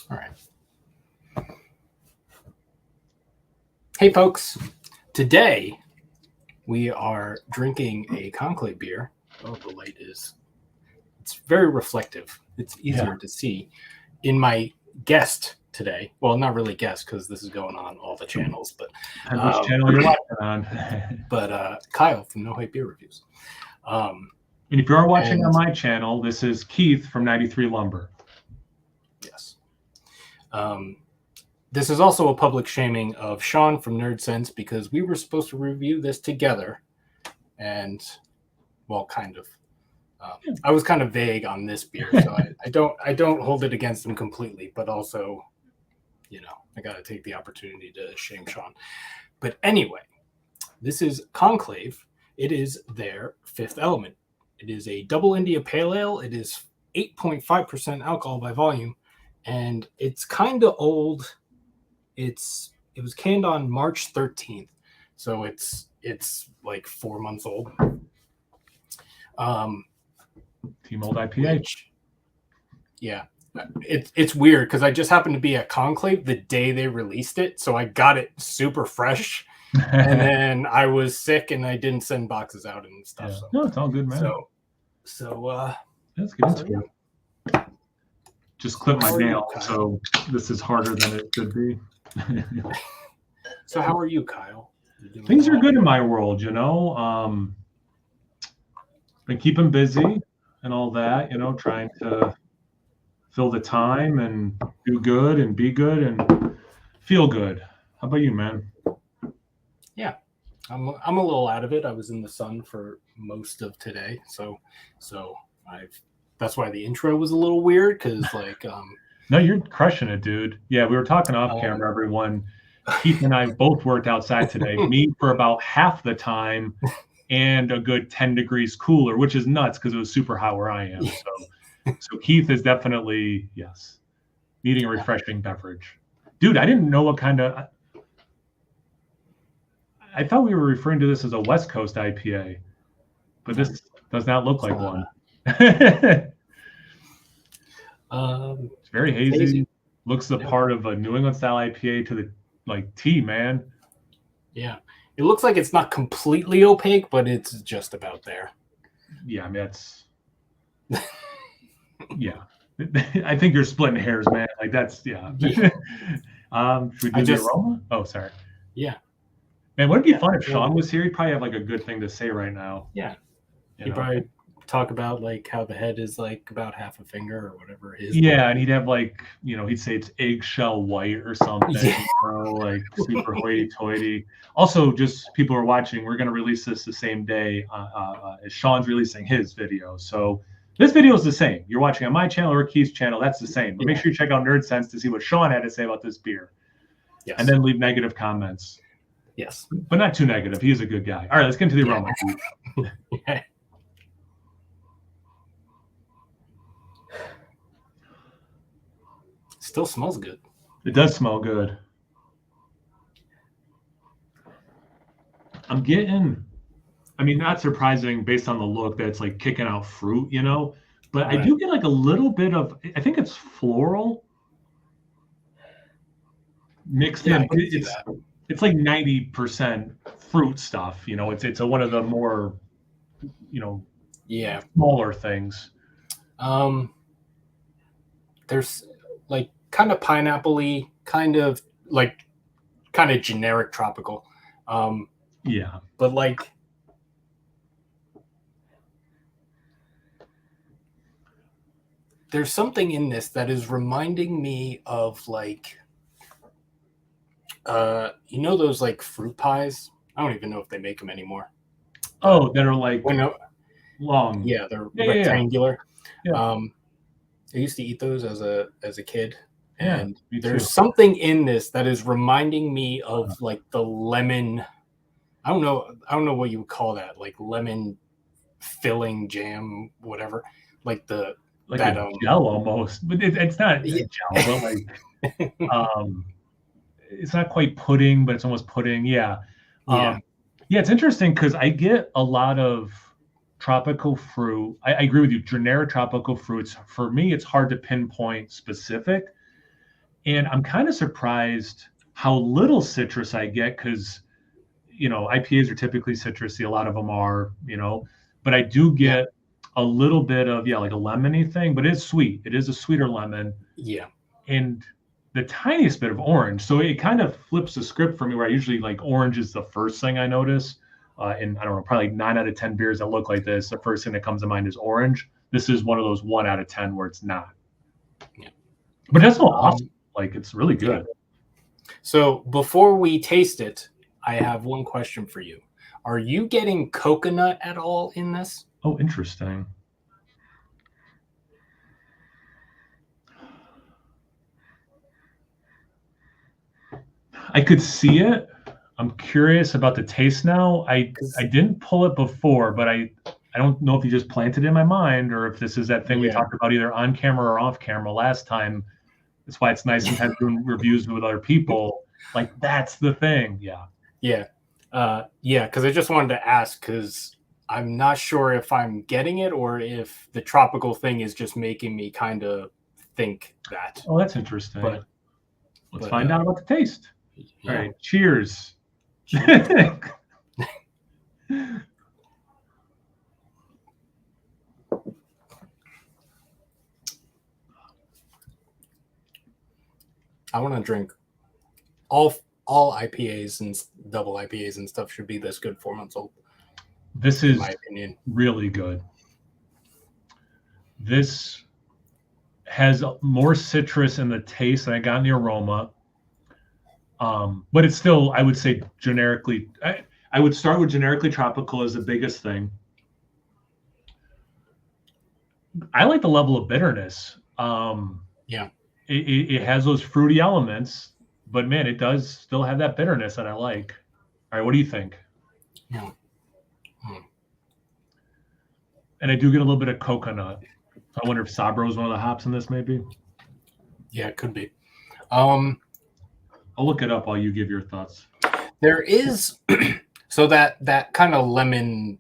All right. Hey, folks. Today we are drinking a Conclave beer. Oh, the light is... It's very reflective. It's easier to see. In my guest today, well, not really guest because this is going on all the channels, but... which channel you're watching on. But Kyle from No Hype Beer Reviews. And if you are watching on my channel, this is Keith from 93 Lumber. Yes. This is also a public shaming of Shaun from Nerd Sense because we were supposed to review this together, and well, kind of. I was kind of vague on this beer, so I don't hold it against him completely, but also, you know, I got to take the opportunity to shame Shaun. But anyway, this is Conclave. It is their fifth element. It is a double India Pale Ale. It is 8.5% alcohol by volume, and it's kind of old. It was canned on March 13th, so it's like 4 months old. Team Old IPA. Yeah, it's weird because I just happened to be at Conclave the day they released it, so I got it super fresh. And then I was sick and I didn't send boxes out and stuff. Yeah. So. No, it's all good, man. So let's get into it. Just clip my nail, so this is harder than it could be. So how are you, Kyle? Things are good in my world, you know. Been keeping busy and all that, you know, trying to fill the time and do good and be good and feel good. How about you, man? Yeah, I'm a little out of it. I was in the sun for most of today, so that's why the intro was a little weird because like No, you're crushing it, dude. Yeah, we were talking off camera, everyone. Keith and I both worked outside today. Me for about half the time and a good 10 degrees cooler, which is nuts because it was super hot where I am. So Keith is definitely, yes, needing a refreshing beverage. Dude, I didn't know what kind of... I thought we were referring to this as a West Coast IPA, but this does not look like one. It's very hazy. Looks the part of a New England style IPA to the like tea, man. Yeah, it looks like it's not completely opaque, but it's just about there. Yeah, I mean that's. Yeah, I think you're splitting hairs, man. Like that's yeah. Should we do the aroma? Oh, sorry. Yeah. Man, would it be fun if Shaun was here? He'd probably have like a good thing to say right now. Yeah. He'd probably talk about like how the head is like about half a finger or whatever it is. Yeah, and he'd have like, you know, he'd say it's eggshell white or something. Yeah. You know, like super hoity-toity. Also, just people are watching, we're going to release this the same day as Shaun's releasing his video. So this video is the same. You're watching on my channel or Keith's channel. That's the same. But make sure you check out Nerd Sense to see what Shaun had to say about this beer. Yes. And then leave negative comments. Yes. But not too negative. He is a good guy. All right, let's get into the aroma. Yeah. Still smells good. It does smell good. I'm getting, I mean, not surprising based on the look that it's like kicking out fruit, you know, but I do get like a little bit of, I think it's floral mixed in. It's like 90% fruit stuff, you know, it's one of the more, you know, smaller things. There's like kind of pineapple-y, kind of generic tropical. Yeah. But like there's something in this that is reminding me of like you know those like fruit pies? I don't even know if they make them anymore. Oh, that are like long. Yeah, they're rectangular. Yeah. I used to eat those as a kid, and me there's too. something in this that is reminding me of like the lemon. I don't know what you would call that, like lemon filling jam, whatever. Like that gel almost, but it's not gel, but like it's not quite pudding, but it's almost pudding. Yeah. It's interesting because I get a lot of tropical fruit. I agree with you. Generic tropical fruits. For me, it's hard to pinpoint specific. And I'm kind of surprised how little citrus I get because, IPAs are typically citrusy. A lot of them are, but I do get a little bit of, like a lemony thing, but it's sweet. It is a sweeter lemon. Yeah. And the tiniest bit of orange. So it kind of flips the script for me where I usually like orange is the first thing I notice. And I don't know, probably 9 out of 10 beers that look like this, the first thing that comes to mind is orange. This is one of those 1 out of 10 where it's not. Yeah. But that's so awesome. Like, it's really good. Yeah. So before we taste it, I have one question for you. Are you getting coconut at all in this? Oh, interesting. I could see it. I'm curious about the taste now. I didn't pull it before, but I don't know if you just planted it in my mind or if this is that thing we talked about either on camera or off camera last time. That's why it's nice sometimes doing reviews with other people. Like, that's the thing. Yeah. Yeah. Because I just wanted to ask because I'm not sure if I'm getting it or if the tropical thing is just making me kind of think that. Oh, that's interesting. But let's find out about the taste. Yeah. All right. Cheers. I want to drink all IPAs and double IPAs and stuff should be this good 4 months old. This is my opinion. Really good. This has more citrus in the taste than I got in the aroma. But it's still, I would say, generically, I would start with generically tropical as the biggest thing. I like the level of bitterness. Yeah. It has those fruity elements, but man, it does still have that bitterness that I like. All right, what do you think? Yeah. And I do get a little bit of coconut. I wonder if Sabro is one of the hops in this, maybe. Yeah, it could be. I'll look it up while you give your thoughts. There is so that kind of lemon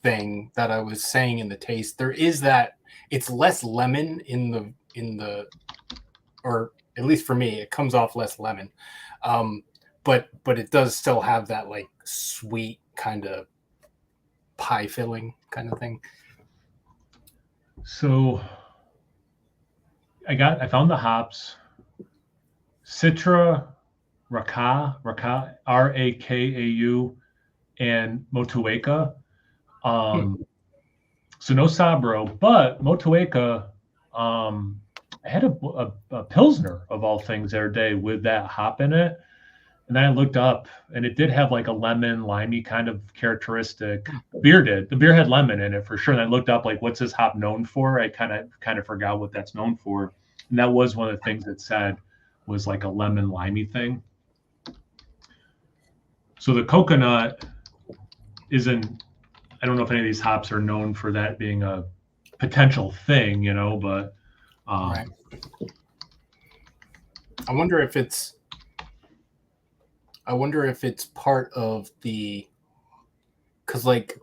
thing that I was saying in the taste. There is that it's less lemon in the or at least for me, it comes off less lemon. But it does still have that like sweet kind of pie filling kind of thing. So I found the hops. Citra, Rakau, Rakau, and Motueka. So no Sabro, but Motueka, I had a Pilsner of all things the other day with that hop in it. And then I looked up and it did have like a lemon, limey kind of characteristic. The beer had lemon in it for sure. And I looked up like, what's this hop known for? I kind of forgot what that's known for. And that was one of the things it said was like a lemon limey thing. So the coconut isn't, I don't know if any of these hops are known for that being a potential thing, but right. I wonder if it's part of the, because like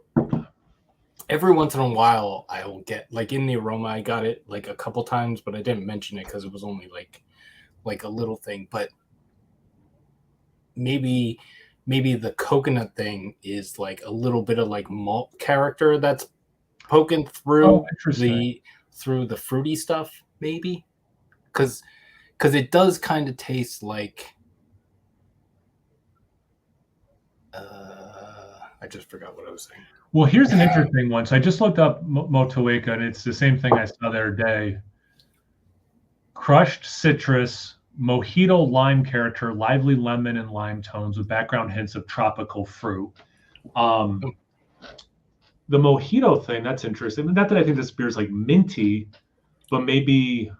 every once in a while I will get like in the aroma, I got it like a couple times, but I didn't mention it because it was only like a little thing. But maybe the coconut thing is like a little bit of like malt character that's poking through the fruity stuff, maybe because it does kind of taste like I just forgot what I was saying. Well, here's an interesting one. So I just looked up Motueka, and it's the same thing I saw the other day. Crushed citrus, mojito lime character, lively lemon and lime tones with background hints of tropical fruit. The mojito thing, that's interesting. Not that I think this beer is like minty, but maybe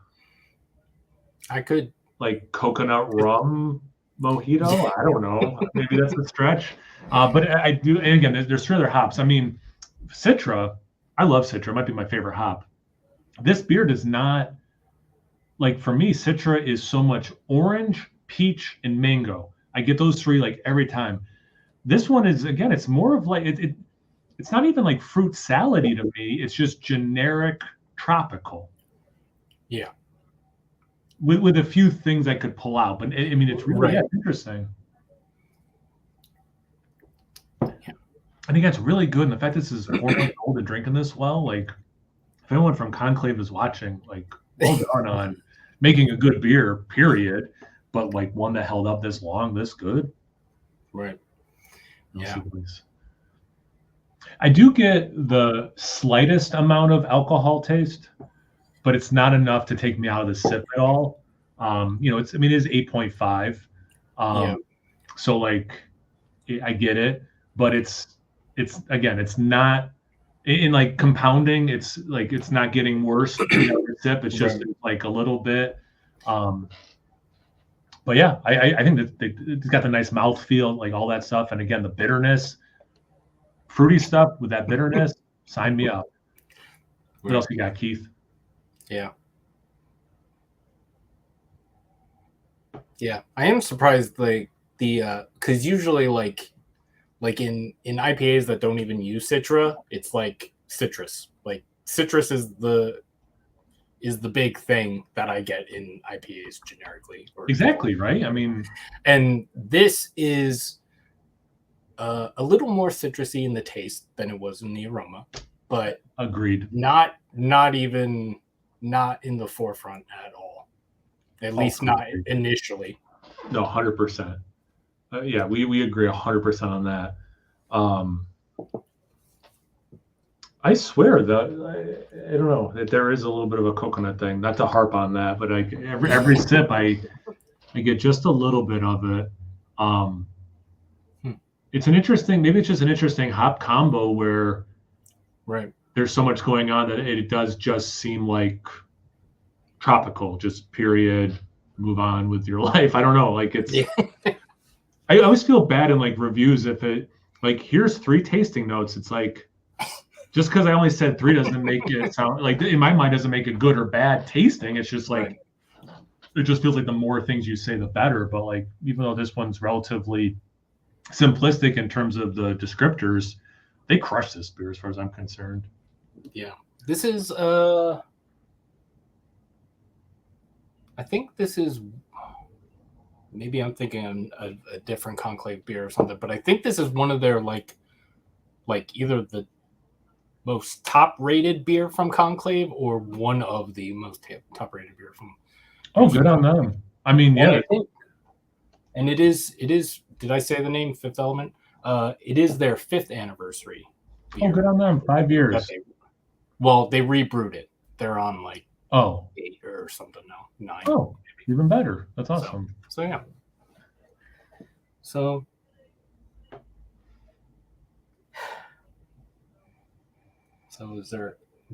I could like coconut rum mojito. I don't know. Maybe that's a stretch. But I do, and again, there's 3 other hops. I mean, Citra, I love Citra. It might be my favorite hop. This beer does not, like for me, Citra is so much orange, peach, and mango. I get those 3 like every time. This one is, again, it's more of like, it's not even like fruit salady to me. It's just generic tropical. Yeah. with a few things I could pull out, but I mean, it's really interesting. Yeah. I think that's really good. And the fact this is 4 months old and drinking this well, like if anyone from Conclave is watching, like well done on making a good beer, period. But like one that held up this long, this good. Right. Yeah. I do get the slightest amount of alcohol taste, but it's not enough to take me out of the sip at all. You know, it is 8.5. So like I get it, but it's again, it's not in like compounding. It's like it's not getting worse in every sip. It's just like a little bit. But yeah, I think that it's got the nice mouthfeel, like all that stuff, and again the bitterness, fruity stuff with that bitterness. Sign me up. What else you got, Keith? Yeah. Yeah, I am surprised, like because usually like in IPAs that don't even use Citra, it's like citrus. Like citrus is the big thing that I get in IPAs generically. Exactly, right? I mean, and this is a little more citrusy in the taste than it was in the aroma, but agreed. Not in the forefront at all. At least not initially. No, 100%. Yeah, we agree 100% on that. I swear that I don't know that there is a little bit of a coconut thing. Not to harp on that, but every sip I get just a little bit of it. It's an interesting, maybe it's just an interesting hop combo where there's so much going on that it does just seem like tropical, just period. Move on with your life. I don't know. Like it's, I always feel bad in like reviews if it like here's 3 tasting notes. It's like just because I only said 3 doesn't make it sound like in my mind doesn't make it good or bad tasting. It's just like it just feels like the more things you say, the better. But like even though this one's relatively simplistic in terms of the descriptors, they crush this beer as far as I'm concerned. Yeah, this is I think this is maybe I'm thinking a different Conclave beer or something, but I think this is one of their like either the most top-rated beer from Conclave or one of the most top-rated beer from. Oh, good on them. I mean, yeah. And it is. Did I say the name? Fifth Element. It is their 5th anniversary. Beer. Oh, good on them. 5 years. They rebrewed it. They're on like 8 or something now. 9. Oh, maybe. Even better. That's awesome. So yeah. So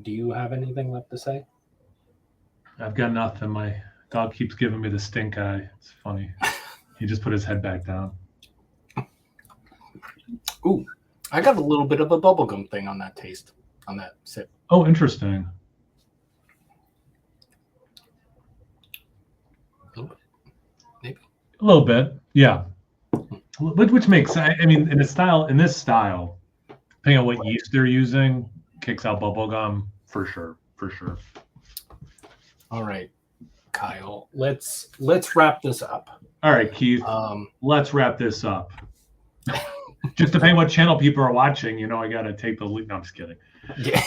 do you have anything left to say? I've got nothing. My dog keeps giving me the stink eye. It's funny. He just put his head back down. Ooh, I got a little bit of a bubblegum thing on that taste, on that sip. Oh, interesting. A little bit, maybe. A little bit, yeah. Which makes, I mean, in this style, depending on what yeast they're using, kicks out bubblegum for sure. All right, Kyle, let's wrap this up. All right, Keith, let's wrap this up. Just depending what channel people are watching, you know, I got to take the lead. No, I'm just kidding. Yeah.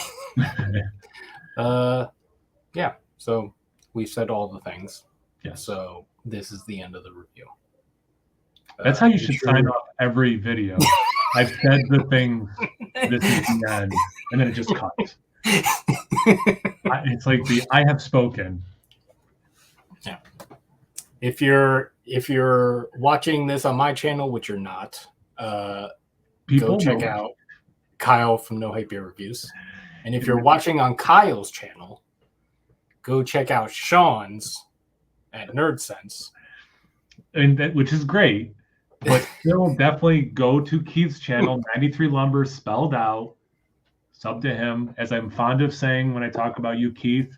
Yeah. So we've said all the things. Yeah. So this is the end of the review. That's how you should sign off every video. I've said the thing. This is the end, and then it just cuts. It's like I have spoken. Yeah. If you're watching this on my channel, which you're not, go check out Kyle from No Hype Beer Reviews. And if you're watching on Kyle's channel, go check out Shaun's at Nerd Sense. And that, which is great, but still definitely go to Keith's channel, 93 Lumber spelled out. Sub to him, as I'm fond of saying when I talk about you, Keith.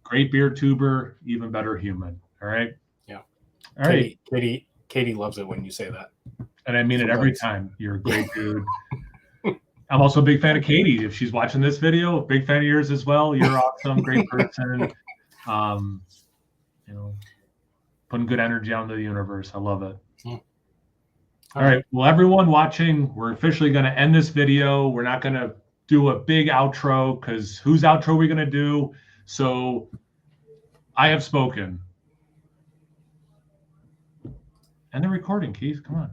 Great beer tuber, even better human. All right. Yeah. All right. Katie loves it when you say that. And I mean it every time. You're a great dude. I'm also a big fan of Katie. If she's watching this video, big fan of yours as well. You're awesome, great person. You know. putting good energy out into the universe. I love it. All All right. Well, everyone watching, we're officially going to end this video. We're not going to do a big outro because whose outro are we going to do? So I have spoken. End the recording, Keith. Come on.